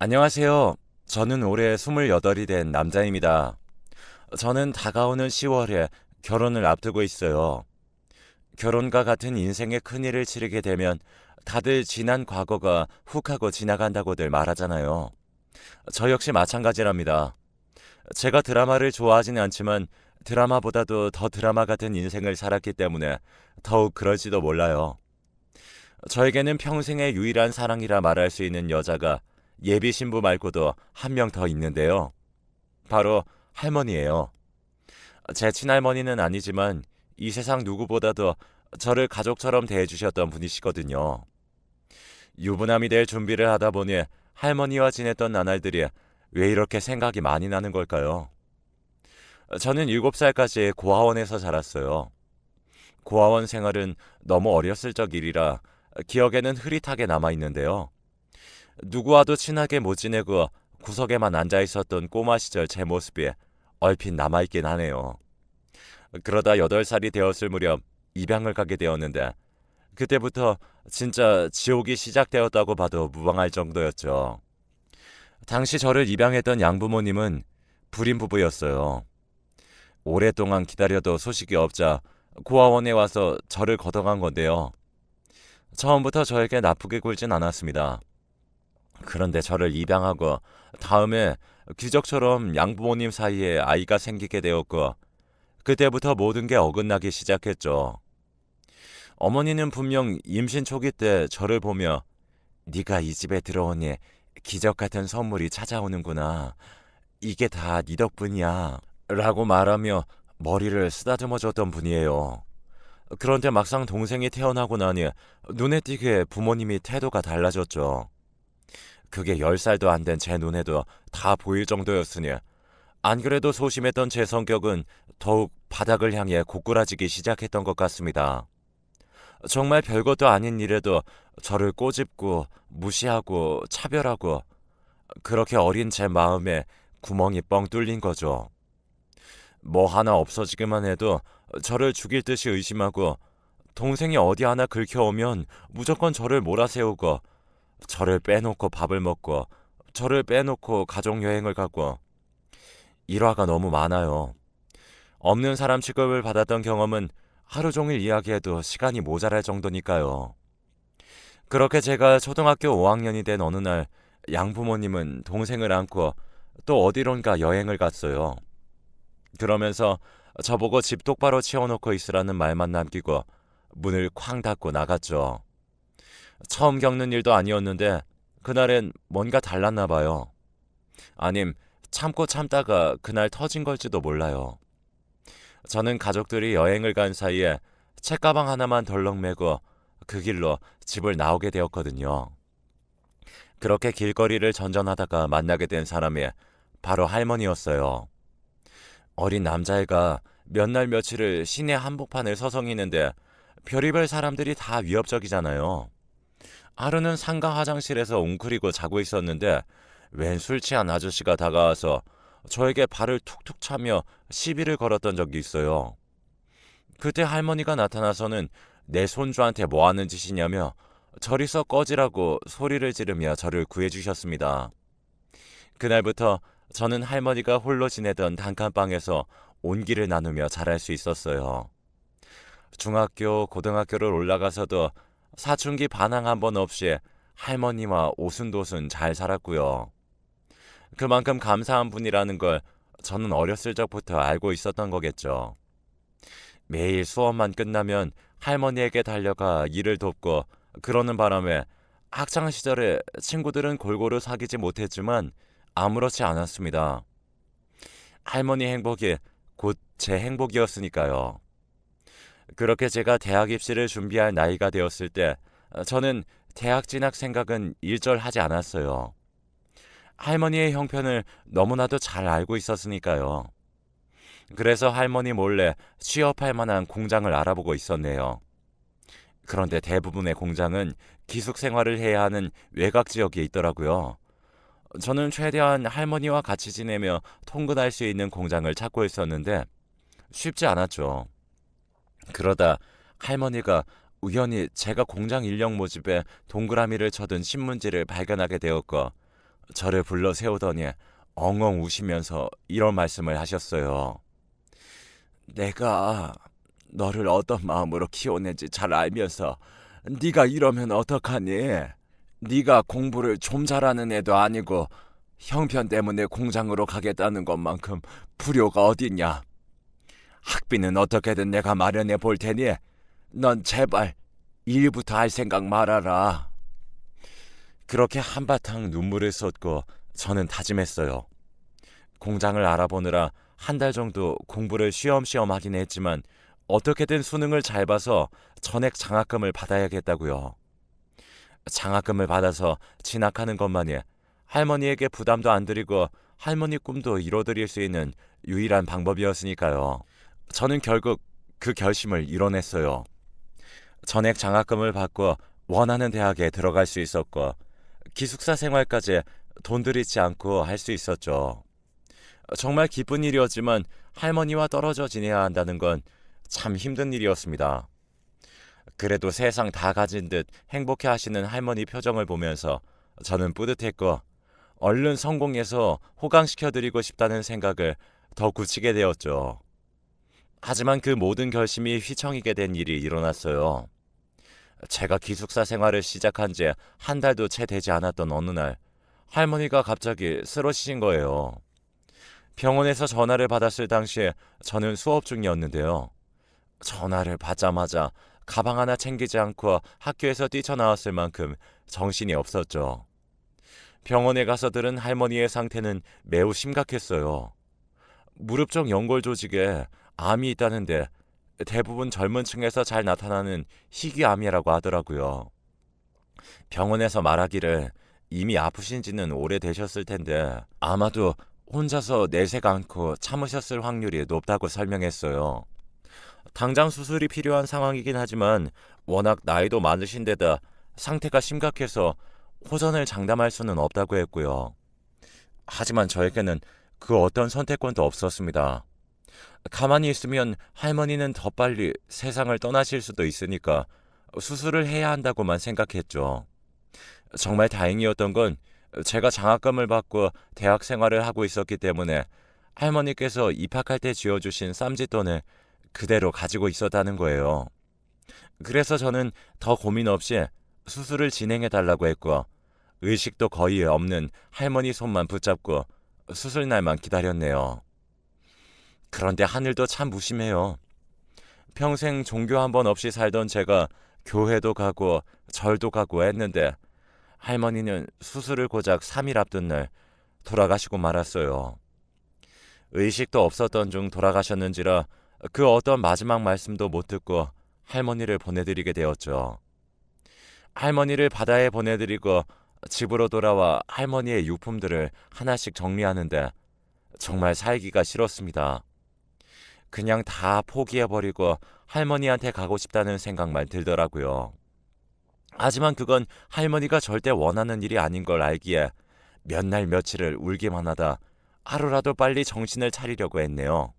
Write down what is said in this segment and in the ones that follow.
안녕하세요. 저는 올해 28이 된 남자입니다. 저는 다가오는 10월에 결혼을 앞두고 있어요. 결혼과 같은 인생의 큰일을 치르게 되면 다들 지난 과거가 훅 하고 지나간다고들 말하잖아요. 저 역시 마찬가지랍니다. 제가 드라마를 좋아하지는 않지만 드라마보다도 더 드라마 같은 인생을 살았기 때문에 더욱 그럴지도 몰라요. 저에게는 평생의 유일한 사랑이라 말할 수 있는 여자가 예비 신부 말고도 한 명 더 있는데요. 바로 할머니예요. 제 친할머니는 아니지만 이 세상 누구보다도 저를 가족처럼 대해주셨던 분이시거든요. 유부남이 될 준비를 하다 보니 할머니와 지냈던 나날들이 왜 이렇게 생각이 많이 나는 걸까요? 저는 7살까지 고아원에서 자랐어요. 고아원 생활은 너무 어렸을 적 일이라 기억에는 흐릿하게 남아있는데요. 누구와도 친하게 못 지내고 구석에만 앉아 있었던 꼬마 시절 제 모습이 얼핏 남아있긴 하네요. 그러다 8살이 되었을 무렵 입양을 가게 되었는데 그때부터 진짜 지옥이 시작되었다고 봐도 무방할 정도였죠. 당시 저를 입양했던 양부모님은 불임 부부였어요. 오랫동안 기다려도 소식이 없자 고아원에 와서 저를 걷어간 건데요. 처음부터 저에게 나쁘게 굴진 않았습니다. 그런데 저를 입양하고 다음에 기적처럼 양부모님 사이에 아이가 생기게 되었고 그때부터 모든 게 어긋나기 시작했죠. 어머니는 분명 임신 초기 때 저를 보며 네가 이 집에 들어오니 기적 같은 선물이 찾아오는구나. 이게 다 네 덕분이야. 라고 말하며 머리를 쓰다듬어 줬던 분이에요. 그런데 막상 동생이 태어나고 나니 눈에 띄게 부모님이 태도가 달라졌죠. 그게 10살도 안 된 제 눈에도 다 보일 정도였으니 안 그래도 소심했던 제 성격은 더욱 바닥을 향해 고꾸라지기 시작했던 것 같습니다. 정말 별것도 아닌 일에도 저를 꼬집고 무시하고 차별하고 그렇게 어린 제 마음에 구멍이 뻥 뚫린 거죠. 뭐 하나 없어지기만 해도 저를 죽일 듯이 의심하고 동생이 어디 하나 긁혀오면 무조건 저를 몰아세우고 저를 빼놓고 밥을 먹고 저를 빼놓고 가족여행을 가고 일화가 너무 많아요. 없는 사람 취급을 받았던 경험은 하루 종일 이야기해도 시간이 모자랄 정도니까요. 그렇게 제가 초등학교 5학년이 된 어느 날 양부모님은 동생을 안고 또 어디론가 여행을 갔어요. 그러면서 저보고 집 똑바로 치워놓고 있으라는 말만 남기고 문을 쾅 닫고 나갔죠. 처음 겪는 일도 아니었는데 그날엔 뭔가 달랐나 봐요. 아님 참고 참다가 그날 터진 걸지도 몰라요. 저는 가족들이 여행을 간 사이에 책가방 하나만 덜렁 메고 그 길로 집을 나오게 되었거든요. 그렇게 길거리를 전전하다가 만나게 된 사람이 바로 할머니였어요. 어린 남자애가 몇 날 며칠을 시내 한복판을 서성이는데 별의별 사람들이 다 위협적이잖아요. 하루는 상가 화장실에서 웅크리고 자고 있었는데 웬 술 취한 아저씨가 다가와서 저에게 발을 툭툭 차며 시비를 걸었던 적이 있어요. 그때 할머니가 나타나서는 내 손주한테 뭐 하는 짓이냐며 저리서 꺼지라고 소리를 지르며 저를 구해주셨습니다. 그날부터 저는 할머니가 홀로 지내던 단칸방에서 온기를 나누며 자랄 수 있었어요. 중학교, 고등학교를 올라가서도 사춘기 반항 한 번 없이 할머니와 오순도순 잘 살았고요. 그만큼 감사한 분이라는 걸 저는 어렸을 적부터 알고 있었던 거겠죠. 매일 수업만 끝나면 할머니에게 달려가 일을 돕고 그러는 바람에 학창 시절에 친구들은 골고루 사귀지 못했지만 아무렇지 않았습니다. 할머니 행복이 곧 제 행복이었으니까요. 그렇게 제가 대학 입시를 준비할 나이가 되었을 때 저는 대학 진학 생각은 일절 하지 않았어요. 할머니의 형편을 너무나도 잘 알고 있었으니까요. 그래서 할머니 몰래 취업할 만한 공장을 알아보고 있었네요. 그런데 대부분의 공장은 기숙 생활을 해야 하는 외곽 지역에 있더라고요. 저는 최대한 할머니와 같이 지내며 통근할 수 있는 공장을 찾고 있었는데 쉽지 않았죠. 그러다 할머니가 우연히 제가 공장 인력 모집에 동그라미를 쳐둔 신문지를 발견하게 되었고 저를 불러 세우더니 엉엉 우시면서 이런 말씀을 하셨어요. 내가 너를 어떤 마음으로 키워낸지 잘 알면서 네가 이러면 어떡하니? 네가 공부를 좀 잘하는 애도 아니고 형편 때문에 공장으로 가겠다는 것만큼 불효가 어딨냐? 학비는 어떻게든 내가 마련해 볼 테니 넌 제발 일부터 할 생각 말아라. 그렇게 한바탕 눈물을 쏟고 저는 다짐했어요. 공장을 알아보느라 한 달 정도 공부를 쉬엄쉬엄 하긴 했지만 어떻게든 수능을 잘 봐서 전액 장학금을 받아야겠다고요. 장학금을 받아서 진학하는 것만이 할머니에게 부담도 안 드리고 할머니 꿈도 이뤄드릴 수 있는 유일한 방법이었으니까요. 저는 결국 그 결심을 이뤄냈어요. 전액 장학금을 받고 원하는 대학에 들어갈 수 있었고 기숙사 생활까지 돈 들이지 않고 할 수 있었죠. 정말 기쁜 일이었지만 할머니와 떨어져 지내야 한다는 건 참 힘든 일이었습니다. 그래도 세상 다 가진 듯 행복해 하시는 할머니 표정을 보면서 저는 뿌듯했고 얼른 성공해서 호강시켜드리고 싶다는 생각을 더 굳히게 되었죠. 하지만 그 모든 결심이 휘청이게 된 일이 일어났어요. 제가 기숙사 생활을 시작한 지 한 달도 채 되지 않았던 어느 날 할머니가 갑자기 쓰러지신 거예요. 병원에서 전화를 받았을 당시에 저는 수업 중이었는데요. 전화를 받자마자 가방 하나 챙기지 않고 학교에서 뛰쳐나왔을 만큼 정신이 없었죠. 병원에 가서 들은 할머니의 상태는 매우 심각했어요. 무릎 쪽 연골 조직에 암이 있다는데 대부분 젊은 층에서 잘 나타나는 희귀암이라고 하더라고요. 병원에서 말하기를 이미 아프신 지는 오래되셨을 텐데 아마도 혼자서 내색 않고 참으셨을 확률이 높다고 설명했어요. 당장 수술이 필요한 상황이긴 하지만 워낙 나이도 많으신 데다 상태가 심각해서 호전을 장담할 수는 없다고 했고요. 하지만 저에게는 그 어떤 선택권도 없었습니다. 가만히 있으면 할머니는 더 빨리 세상을 떠나실 수도 있으니까 수술을 해야 한다고만 생각했죠. 정말 다행이었던 건 제가 장학금을 받고 대학 생활을 하고 있었기 때문에 할머니께서 입학할 때 쥐어주신 쌈짓돈을 그대로 가지고 있었다는 거예요. 그래서 저는 더 고민 없이 수술을 진행해 달라고 했고 의식도 거의 없는 할머니 손만 붙잡고 수술 날만 기다렸네요. 그런데 하늘도 참 무심해요. 평생 종교 한 번 없이 살던 제가 교회도 가고 절도 가고 했는데 할머니는 수술을 고작 3일 앞둔 날 돌아가시고 말았어요. 의식도 없었던 중 돌아가셨는지라 그 어떤 마지막 말씀도 못 듣고 할머니를 보내드리게 되었죠. 할머니를 바다에 보내드리고 집으로 돌아와 할머니의 유품들을 하나씩 정리하는데 정말 살기가 싫었습니다. 그냥 다 포기해버리고 할머니한테 가고 싶다는 생각만 들더라고요. 하지만 그건 할머니가 절대 원하는 일이 아닌 걸 알기에 몇 날 며칠을 울기만 하다 하루라도 빨리 정신을 차리려고 했네요.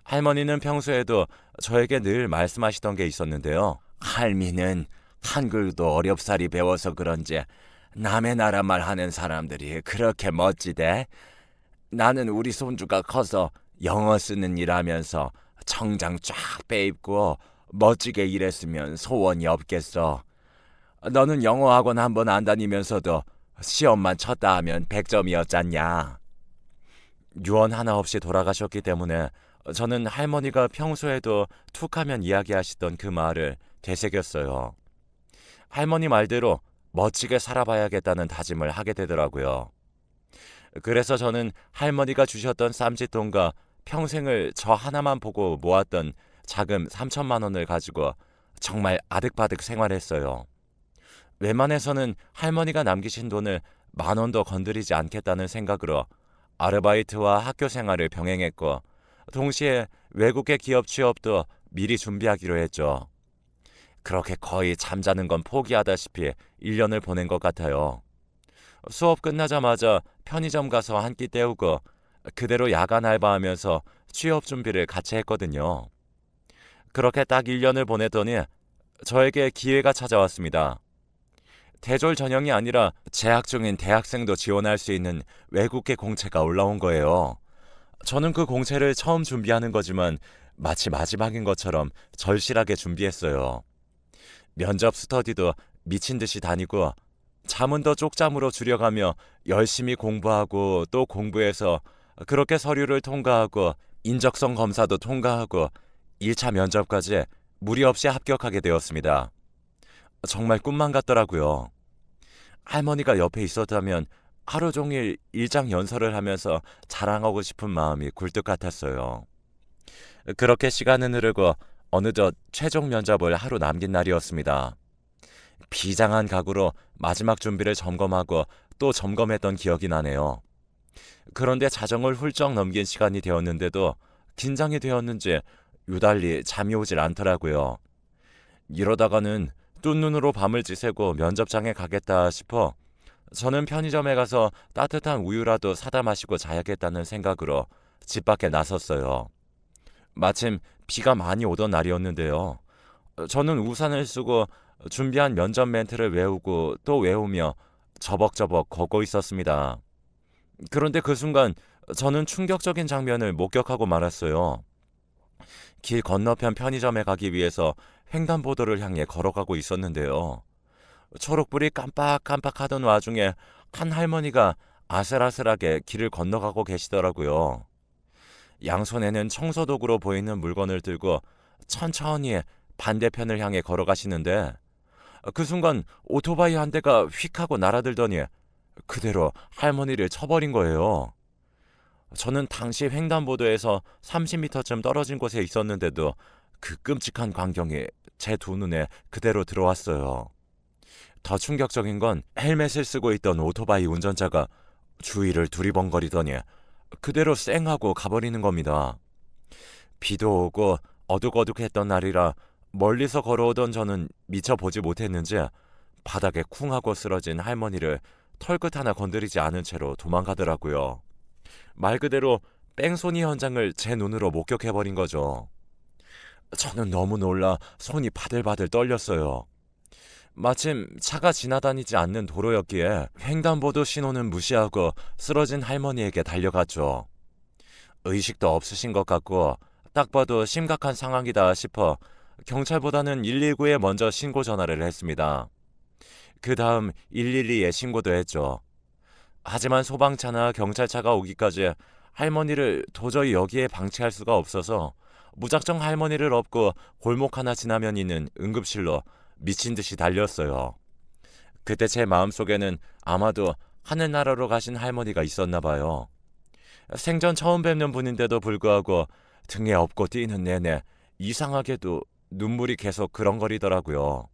할머니는 평소에도 저에게 늘 말씀하시던 게 있었는데요. 할미는 한글도 어렵사리 배워서 그런지 남의 나라 말 하는 사람들이 그렇게 멋지대. 나는 우리 손주가 커서 영어 쓰는 일 하면서 청장 쫙 빼입고 멋지게 일했으면 소원이 없겠어. 너는 영어 학원 한 번 안 다니면서도 시험만 쳤다 하면 100점이었잖냐. 유언 하나 없이 돌아가셨기 때문에 저는 할머니가 평소에도 툭하면 이야기하시던 그 말을 되새겼어요. 할머니 말대로 멋지게 살아봐야겠다는 다짐을 하게 되더라고요. 그래서 저는 할머니가 주셨던 쌈짓돈과 평생을 저 하나만 보고 모았던 자금 3천만 원을 가지고 정말 아득바득 생활했어요. 웬만해서는 할머니가 남기신 돈을 10,000원도 건드리지 않겠다는 생각으로 아르바이트와 학교 생활을 병행했고 동시에 외국의 기업 취업도 미리 준비하기로 했죠. 그렇게 거의 잠자는 건 포기하다시피 1년을 보낸 것 같아요. 수업 끝나자마자 편의점 가서 한 끼 때우고 그대로 야간 알바하면서 취업 준비를 같이 했거든요. 그렇게 딱 1년을 보내더니 저에게 기회가 찾아왔습니다. 대졸 전형이 아니라 재학 중인 대학생도 지원할 수 있는 외국계 공채가 올라온 거예요. 저는 그 공채를 처음 준비하는 거지만 마치 마지막인 것처럼 절실하게 준비했어요. 면접 스터디도 미친 듯이 다니고 잠은 더 쪽잠으로 줄여가며 열심히 공부하고 또 공부해서 그렇게 서류를 통과하고 인적성 검사도 통과하고 1차 면접까지 무리 없이 합격하게 되었습니다. 정말 꿈만 같더라고요. 할머니가 옆에 있었다면 하루 종일 일장연설을 하면서 자랑하고 싶은 마음이 굴뚝 같았어요. 그렇게 시간은 흐르고 어느덧 최종 면접을 하루 남긴 날이었습니다. 비장한 각오로 마지막 준비를 점검하고 또 점검했던 기억이 나네요. 그런데 자정을 훌쩍 넘긴 시간이 되었는데도 긴장이 되었는지 유달리 잠이 오질 않더라고요. 이러다가는 뜬 눈으로 밤을 지새고 면접장에 가겠다 싶어 저는 편의점에 가서 따뜻한 우유라도 사다 마시고 자야겠다는 생각으로 집 밖에 나섰어요. 마침 비가 많이 오던 날이었는데요. 저는 우산을 쓰고 준비한 면접 멘트를 외우고 또 외우며 저벅저벅 걷고 있었습니다. 그런데 그 순간 저는 충격적인 장면을 목격하고 말았어요. 길 건너편 편의점에 가기 위해서 횡단보도를 향해 걸어가고 있었는데요. 초록불이 깜빡깜빡하던 와중에 한 할머니가 아슬아슬하게 길을 건너가고 계시더라고요. 양손에는 청소도구로 보이는 물건을 들고 천천히 반대편을 향해 걸어가시는데 그 순간 오토바이 한 대가 휙 하고 날아들더니 그대로 할머니를 쳐버린 거예요. 저는 당시 횡단보도에서 30m쯤 떨어진 곳에 있었는데도 그 끔찍한 광경이 제 두 눈에 그대로 들어왔어요. 더 충격적인 건 헬멧을 쓰고 있던 오토바이 운전자가 주위를 두리번거리더니 그대로 쌩하고 가버리는 겁니다. 비도 오고 어둑어둑했던 날이라 멀리서 걸어오던 저는 미처 보지 못했는지 바닥에 쿵 하고 쓰러진 할머니를 털끝 하나 건드리지 않은 채로 도망가더라고요. 말 그대로 뺑소니 현장을 제 눈으로 목격해버린 거죠. 저는 너무 놀라 손이 바들바들 떨렸어요. 마침 차가 지나다니지 않는 도로였기에 횡단보도 신호는 무시하고 쓰러진 할머니에게 달려갔죠. 의식도 없으신 것 같고 딱 봐도 심각한 상황이다 싶어 경찰보다는 119에 먼저 신고 전화를 했습니다. 그 다음 112에 신고도 했죠. 하지만 소방차나 경찰차가 오기까지 할머니를 도저히 여기에 방치할 수가 없어서 무작정 할머니를 업고 골목 하나 지나면 있는 응급실로 미친 듯이 달렸어요. 그때 제 마음속에는 아마도 하늘나라로 가신 할머니가 있었나 봐요. 생전 처음 뵙는 분인데도 불구하고 등에 업고 뛰는 내내 이상하게도 눈물이 계속 그렁거리더라고요.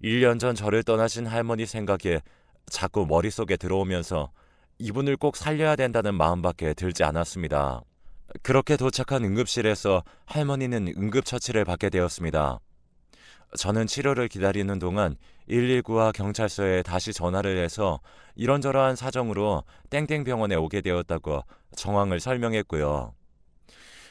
1년 전 저를 떠나신 할머니 생각에 자꾸 머릿속에 들어오면서 이분을 꼭 살려야 된다는 마음밖에 들지 않았습니다. 그렇게 도착한 응급실에서 할머니는 응급처치를 받게 되었습니다. 저는 치료를 기다리는 동안 119와 경찰서에 다시 전화를 해서 이런저러한 사정으로 땡땡병원에 오게 되었다고 정황을 설명했고요.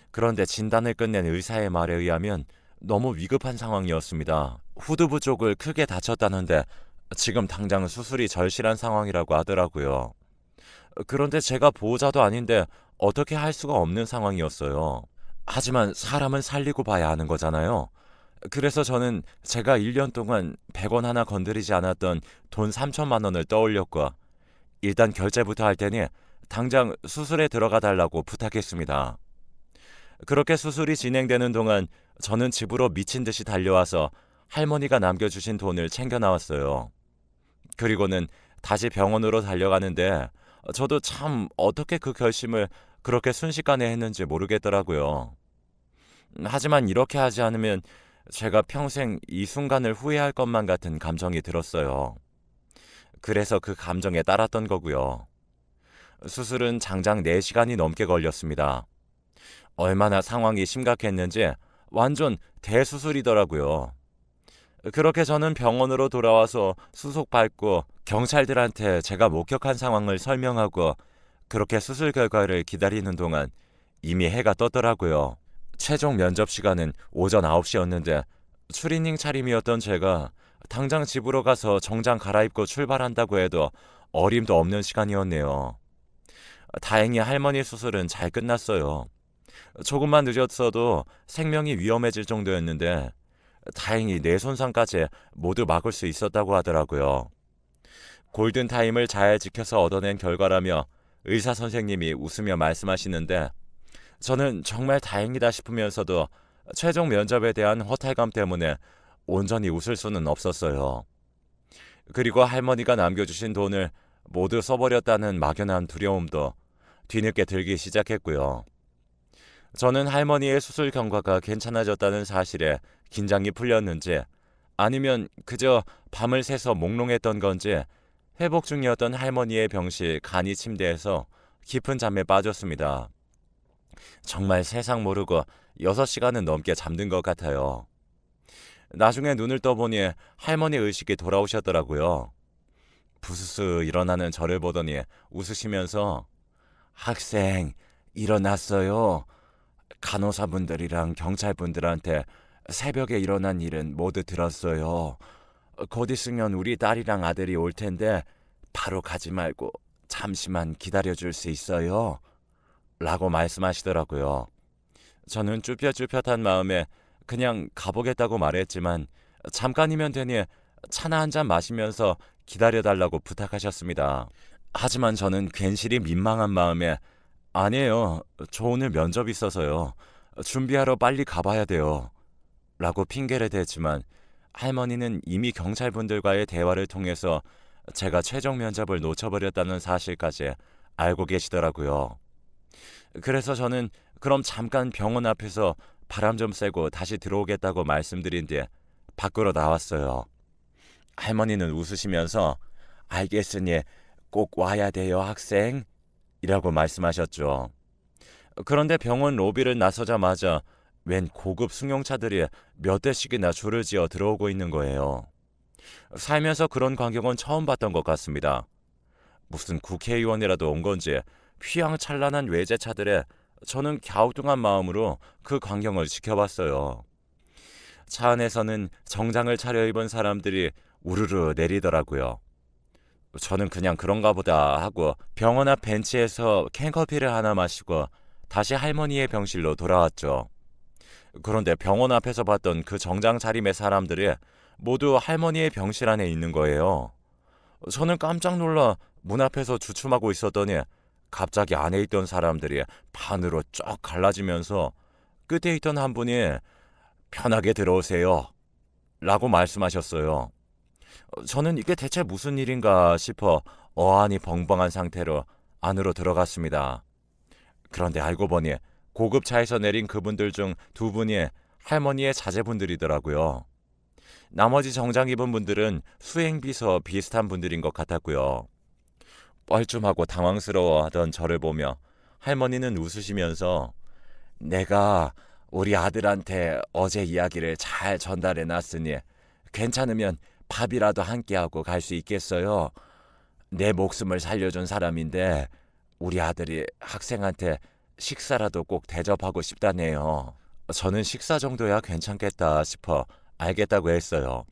그런데 진단을 끝낸 의사의 말에 의하면 너무 위급한 상황이었습니다. 후두부 쪽을 크게 다쳤다는데 지금 당장 수술이 절실한 상황이라고 하더라고요. 그런데 제가 보호자도 아닌데 어떻게 할 수가 없는 상황이었어요. 하지만 사람은 살리고 봐야 하는 거잖아요. 그래서 저는 제가 1년 동안 100원 하나 건드리지 않았던 돈 3천만 원을 떠올렸고 일단 결제부터 할 테니 당장 수술에 들어가 달라고 부탁했습니다. 그렇게 수술이 진행되는 동안 저는 집으로 미친 듯이 달려와서 할머니가 남겨주신 돈을 챙겨 나왔어요. 그리고는 다시 병원으로 달려가는데 저도 참 어떻게 그 결심을 그렇게 순식간에 했는지 모르겠더라고요. 하지만 이렇게 하지 않으면 제가 평생 이 순간을 후회할 것만 같은 감정이 들었어요. 그래서 그 감정에 따랐던 거고요. 수술은 장장 4시간이 넘게 걸렸습니다. 얼마나 상황이 심각했는지 완전 대수술이더라고요. 그렇게 저는 병원으로 돌아와서 수속 밟고 경찰들한테 제가 목격한 상황을 설명하고 그렇게 수술 결과를 기다리는 동안 이미 해가 떴더라고요. 최종 면접 시간은 오전 9시였는데 추리닝 차림이었던 제가 당장 집으로 가서 정장 갈아입고 출발한다고 해도 어림도 없는 시간이었네요. 다행히 할머니 수술은 잘 끝났어요. 조금만 늦었어도 생명이 위험해질 정도였는데 다행히 뇌 손상까지 모두 막을 수 있었다고 하더라고요. 골든타임을 잘 지켜서 얻어낸 결과라며 의사 선생님이 웃으며 말씀하시는데 저는 정말 다행이다 싶으면서도 최종 면접에 대한 허탈감 때문에 온전히 웃을 수는 없었어요. 그리고 할머니가 남겨주신 돈을 모두 써버렸다는 막연한 두려움도 뒤늦게 들기 시작했고요. 저는 할머니의 수술 경과가 괜찮아졌다는 사실에 긴장이 풀렸는지 아니면 그저 밤을 새서 몽롱했던 건지 회복 중이었던 할머니의 병실 간이 침대에서 깊은 잠에 빠졌습니다. 정말 세상 모르고 6시간은 넘게 잠든 것 같아요. 나중에 눈을 떠보니 할머니 의식이 돌아오셨더라고요. 부스스 일어나는 저를 보더니 웃으시면서 학생 일어났어요. 간호사분들이랑 경찰분들한테 새벽에 일어난 일은 모두 들었어요. 곧 있으면 우리 딸이랑 아들이 올 텐데 바로 가지 말고 잠시만 기다려줄 수 있어요? 라고 말씀하시더라고요. 저는 쭈뼛쭈뼛한 마음에 그냥 가보겠다고 말했지만 잠깐이면 되니 차나 한 잔 마시면서 기다려달라고 부탁하셨습니다. 하지만 저는 괜시리 민망한 마음에 아니에요. 저 오늘 면접 있어서요. 준비하러 빨리 가봐야 돼요. 라고 핑계를 댔지만 할머니는 이미 경찰분들과의 대화를 통해서 제가 최종 면접을 놓쳐버렸다는 사실까지 알고 계시더라고요. 그래서 저는 그럼 잠깐 병원 앞에서 바람 좀 쐬고 다시 들어오겠다고 말씀드린 뒤 밖으로 나왔어요. 할머니는 웃으시면서 알겠으니 꼭 와야 돼요, 학생. 이라고 말씀하셨죠. 그런데 병원 로비를 나서자마자 웬 고급 승용차들이 몇 대씩이나 줄을 지어 들어오고 있는 거예요. 살면서 그런 광경은 처음 봤던 것 같습니다. 무슨 국회의원이라도 온 건지 휘황찬란한 외제차들에 저는 갸우뚱한 마음으로 그 광경을 지켜봤어요. 차 안에서는 정장을 차려입은 사람들이 우르르 내리더라고요. 저는 그냥 그런가 보다 하고 병원 앞 벤치에서 캔커피를 하나 마시고 다시 할머니의 병실로 돌아왔죠. 그런데 병원 앞에서 봤던 그 정장 차림의 사람들이 모두 할머니의 병실 안에 있는 거예요. 저는 깜짝 놀라 문 앞에서 주춤하고 있었더니 갑자기 안에 있던 사람들이 반으로 쫙 갈라지면서 끝에 있던 한 분이 편하게 들어오세요 라고 말씀하셨어요. 저는 이게 대체 무슨 일인가 싶어 어안이 벙벙한 상태로 안으로 들어갔습니다. 그런데 알고 보니 고급차에서 내린 그분들 중 2분이 할머니의 자제분들이더라고요. 나머지 정장 입은 분들은 수행비서 비슷한 분들인 것 같았고요. 뻘쭘하고 당황스러워하던 저를 보며 할머니는 웃으시면서 내가 우리 아들한테 어제 이야기를 잘 전달해 놨으니 괜찮으면 밥이라도 함께하고 갈 수 있겠어요? 내 목숨을 살려준 사람인데 우리 아들이 학생한테 식사라도 꼭 대접하고 싶다네요. 저는 식사 정도야 괜찮겠다 싶어 알겠다고 했어요.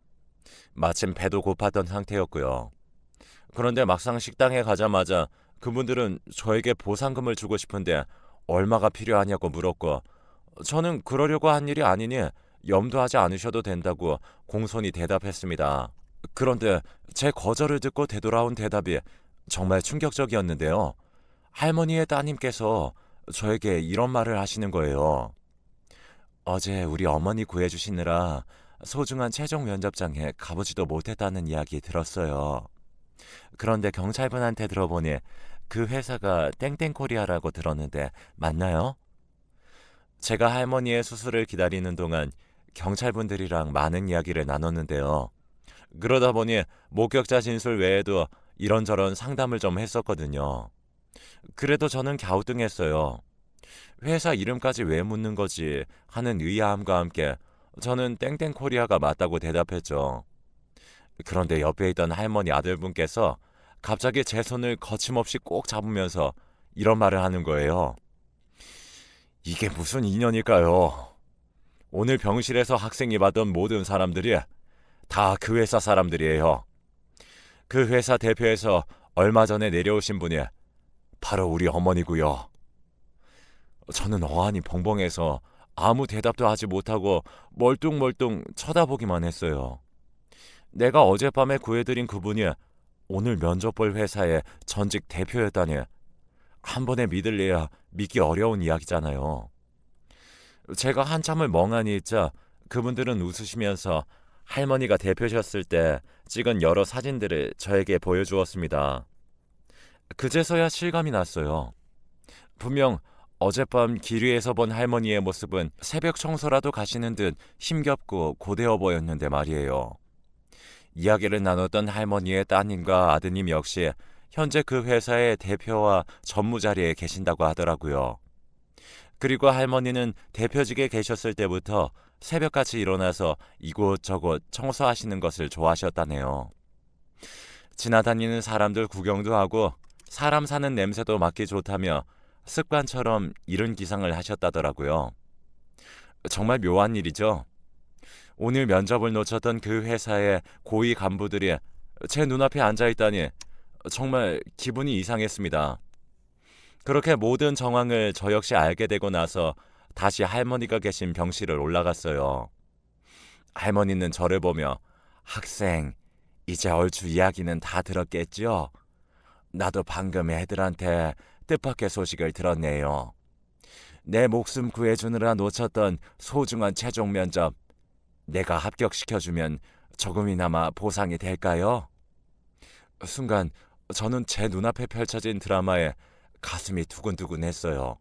마침 배도 고팠던 상태였고요. 그런데 막상 식당에 가자마자 그분들은 저에게 보상금을 주고 싶은데 얼마가 필요하냐고 물었고 저는 그러려고 한 일이 아니니 염두하지 않으셔도 된다고 공손히 대답했습니다. 그런데 제 거절을 듣고 되돌아온 대답이 정말 충격적이었는데요. 할머니의 따님께서 저에게 이런 말을 하시는 거예요. 어제 우리 어머니 구해주시느라 소중한 최종 면접장에 가보지도 못했다는 이야기 들었어요. 그런데 경찰분한테 들어보니 그 회사가 땡땡코리아라고 들었는데 맞나요? 제가 할머니의 수술을 기다리는 동안 경찰분들이랑 많은 이야기를 나눴는데요. 그러다 보니 목격자 진술 외에도 이런저런 상담을 좀 했었거든요. 그래도 저는 갸우뚱했어요. 회사 이름까지 왜 묻는 거지 하는 의아함과 함께 저는 땡땡코리아가 맞다고 대답했죠. 그런데 옆에 있던 할머니 아들분께서 갑자기 제 손을 거침없이 꼭 잡으면서 이런 말을 하는 거예요. 이게 무슨 인연일까요? 오늘 병실에서 학생이 받던 모든 사람들이 다 그 회사 사람들이에요. 그 회사 대표에서 얼마 전에 내려오신 분이 바로 우리 어머니고요. 저는 어안이 벙벙해서 아무 대답도 하지 못하고 멀뚱멀뚱 쳐다보기만 했어요. 내가 어젯밤에 구해드린 그분이 오늘 면접 볼 회사의 전직 대표였다니 한 번에 믿을래야 믿기 어려운 이야기잖아요. 제가 한참을 멍하니 있자 그분들은 웃으시면서 할머니가 대표셨을 때 찍은 여러 사진들을 저에게 보여주었습니다. 그제서야 실감이 났어요. 분명 어젯밤 길 위에서 본 할머니의 모습은 새벽 청소라도 가시는 듯 힘겹고 고되어 보였는데 말이에요. 이야기를 나눴던 할머니의 따님과 아드님 역시 현재 그 회사의 대표와 전무 자리에 계신다고 하더라고요. 그리고 할머니는 대표직에 계셨을 때부터 새벽같이 일어나서 이곳저곳 청소하시는 것을 좋아하셨다네요. 지나다니는 사람들 구경도 하고 사람 사는 냄새도 맡기 좋다며 습관처럼 이런 기상을 하셨다더라고요. 정말 묘한 일이죠. 오늘 면접을 놓쳤던 그 회사의 고위 간부들이 제 눈앞에 앉아있다니 정말 기분이 이상했습니다. 그렇게 모든 정황을 저 역시 알게 되고 나서 다시 할머니가 계신 병실을 올라갔어요. 할머니는 저를 보며 학생, 이제 얼추 이야기는 다 들었겠죠? 나도 방금 애들한테 뜻밖의 소식을 들었네요. 내 목숨 구해주느라 놓쳤던 소중한 최종 면접, 내가 합격시켜주면 조금이나마 보상이 될까요? 순간 저는 제 눈앞에 펼쳐진 드라마에 가슴이 두근두근했어요.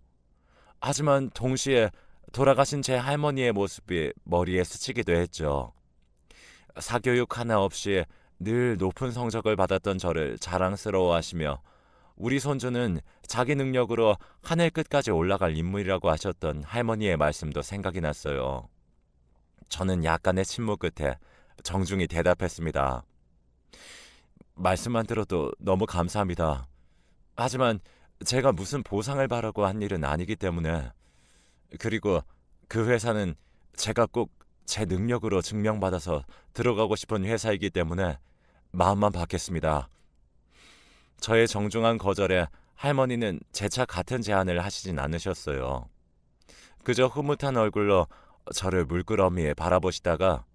하지만 동시에 돌아가신 제 할머니의 모습이 머리에 스치기도 했죠. 사교육 하나 없이 늘 높은 성적을 받았던 저를 자랑스러워하시며 우리 손주는 자기 능력으로 하늘 끝까지 올라갈 인물이라고 하셨던 할머니의 말씀도 생각이 났어요. 저는 약간의 침묵 끝에 정중히 대답했습니다. 말씀만 들어도 너무 감사합니다. 하지만 제가 무슨 보상을 바라고 한 일은 아니기 때문에, 그리고 그 회사는 제가 꼭 제 능력으로 증명받아서 들어가고 싶은 회사이기 때문에 마음만 받겠습니다. 저의 정중한 거절에 할머니는 재차 같은 제안을 하시진 않으셨어요. 그저 흐뭇한 얼굴로 저를 물끄러미에 바라보시다가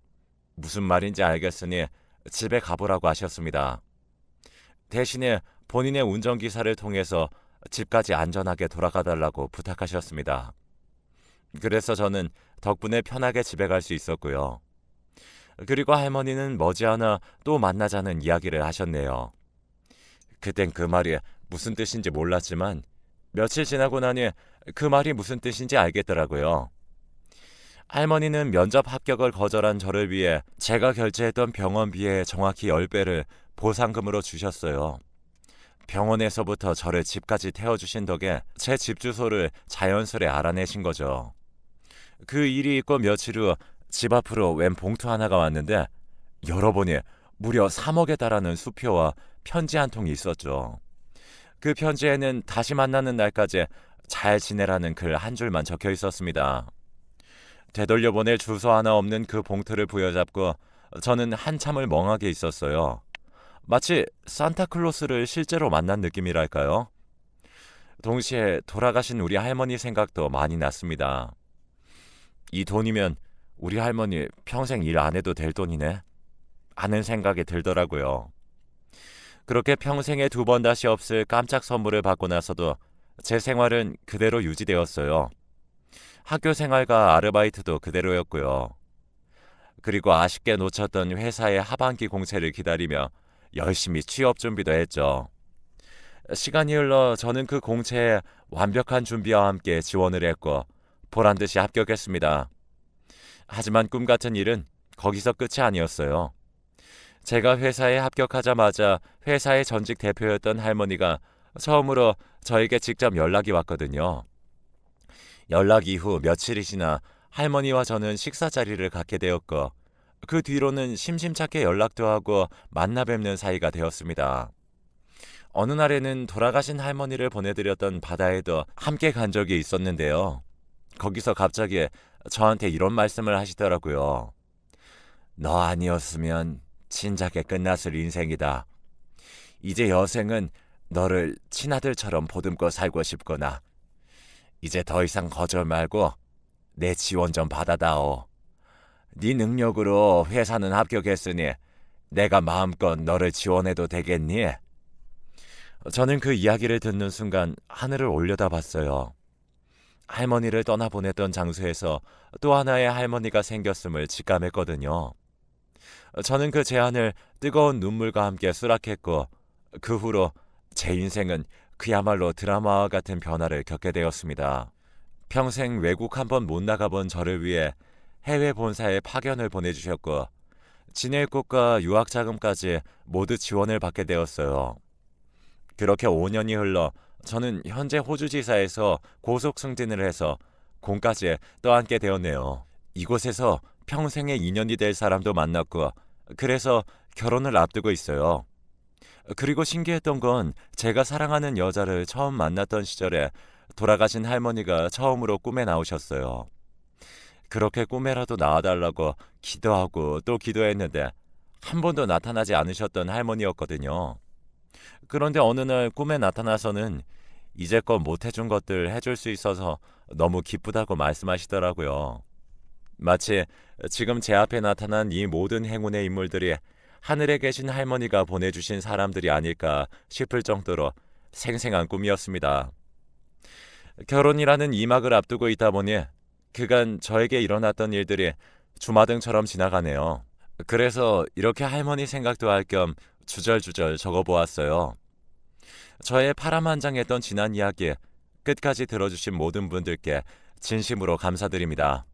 무슨 말인지 알겠으니 집에 가보라고 하셨습니다. 대신에 본인의 운전기사를 통해서 집까지 안전하게 돌아가달라고 부탁하셨습니다. 그래서 저는 덕분에 편하게 집에 갈 수 있었고요. 그리고 할머니는 머지않아 또 만나자는 이야기를 하셨네요. 그땐 그 말이 무슨 뜻인지 몰랐지만 며칠 지나고 나니 그 말이 무슨 뜻인지 알겠더라고요. 할머니는 면접 합격을 거절한 저를 위해 제가 결제했던 병원비의 정확히 10배를 보상금으로 주셨어요. 병원에서부터 저를 집까지 태워주신 덕에 제 집 주소를 자연스레 알아내신 거죠. 그 일이 있고 며칠 후 집 앞으로 웬 봉투 하나가 왔는데 열어보니 무려 3억에 달하는 수표와 편지 한 통이 있었죠. 그 편지에는 다시 만나는 날까지 잘 지내라는 글 한 줄만 적혀 있었습니다. 되돌려 보낼 주소 하나 없는 그 봉투를 부여잡고 저는 한참을 멍하게 있었어요. 마치 산타클로스를 실제로 만난 느낌이랄까요? 동시에 돌아가신 우리 할머니 생각도 많이 났습니다. 이 돈이면 우리 할머니 평생 일 안 해도 될 돈이네 하는 생각이 들더라고요. 그렇게 평생에 2번 다시 없을 깜짝 선물을 받고 나서도 제 생활은 그대로 유지되었어요. 학교 생활과 아르바이트도 그대로였고요. 그리고 아쉽게 놓쳤던 회사의 하반기 공채를 기다리며 열심히 취업 준비도 했죠. 시간이 흘러 저는 그 공채에 완벽한 준비와 함께 지원을 했고 보란듯이 합격했습니다. 하지만 꿈같은 일은 거기서 끝이 아니었어요. 제가 회사에 합격하자마자 회사의 전직 대표였던 할머니가 처음으로 저에게 직접 연락이 왔거든요. 연락 이후 며칠이 지나 할머니와 저는 식사 자리를 갖게 되었고 그 뒤로는 심심찮게 연락도 하고 만나 뵙는 사이가 되었습니다. 어느 날에는 돌아가신 할머니를 보내드렸던 바다에도 함께 간 적이 있었는데요. 거기서 갑자기 저한테 이런 말씀을 하시더라고요. 너 아니었으면 진작에 끝났을 인생이다. 이제 여생은 너를 친아들처럼 보듬고 살고 싶구나. 이제 더 이상 거절 말고 내 지원 좀 받아다오. 네 능력으로 회사는 합격했으니 내가 마음껏 너를 지원해도 되겠니? 저는 그 이야기를 듣는 순간 하늘을 올려다봤어요. 할머니를 떠나보냈던 장소에서 또 하나의 할머니가 생겼음을 직감했거든요. 저는 그 제안을 뜨거운 눈물과 함께 수락했고 그 후로 제 인생은 그야말로 드라마와 같은 변화를 겪게 되었습니다. 평생 외국 한 번 못 나가본 저를 위해 해외 본사에 파견을 보내주셨고 지낼 곳과 유학 자금까지 모두 지원을 받게 되었어요. 그렇게 5년이 흘러 저는 현재 호주 지사에서 고속 승진을 해서 공까지 떠안게 되었네요. 이곳에서 평생의 인연이 될 사람도 만났고 그래서 결혼을 앞두고 있어요. 그리고 신기했던 건 제가 사랑하는 여자를 처음 만났던 시절에 돌아가신 할머니가 처음으로 꿈에 나오셨어요. 그렇게 꿈에라도 나와달라고 기도하고 또 기도했는데 한 번도 나타나지 않으셨던 할머니였거든요. 그런데 어느 날 꿈에 나타나서는 이제껏 못해준 것들 해줄 수 있어서 너무 기쁘다고 말씀하시더라고요. 마치 지금 제 앞에 나타난 이 모든 행운의 인물들이 하늘에 계신 할머니가 보내주신 사람들이 아닐까 싶을 정도로 생생한 꿈이었습니다. 결혼이라는 이막을 앞두고 있다 보니 그간 저에게 일어났던 일들이 주마등처럼 지나가네요. 그래서 이렇게 할머니 생각도 할 겸 주절주절 적어보았어요. 저의 파란만장했던 지난 이야기 끝까지 들어주신 모든 분들께 진심으로 감사드립니다.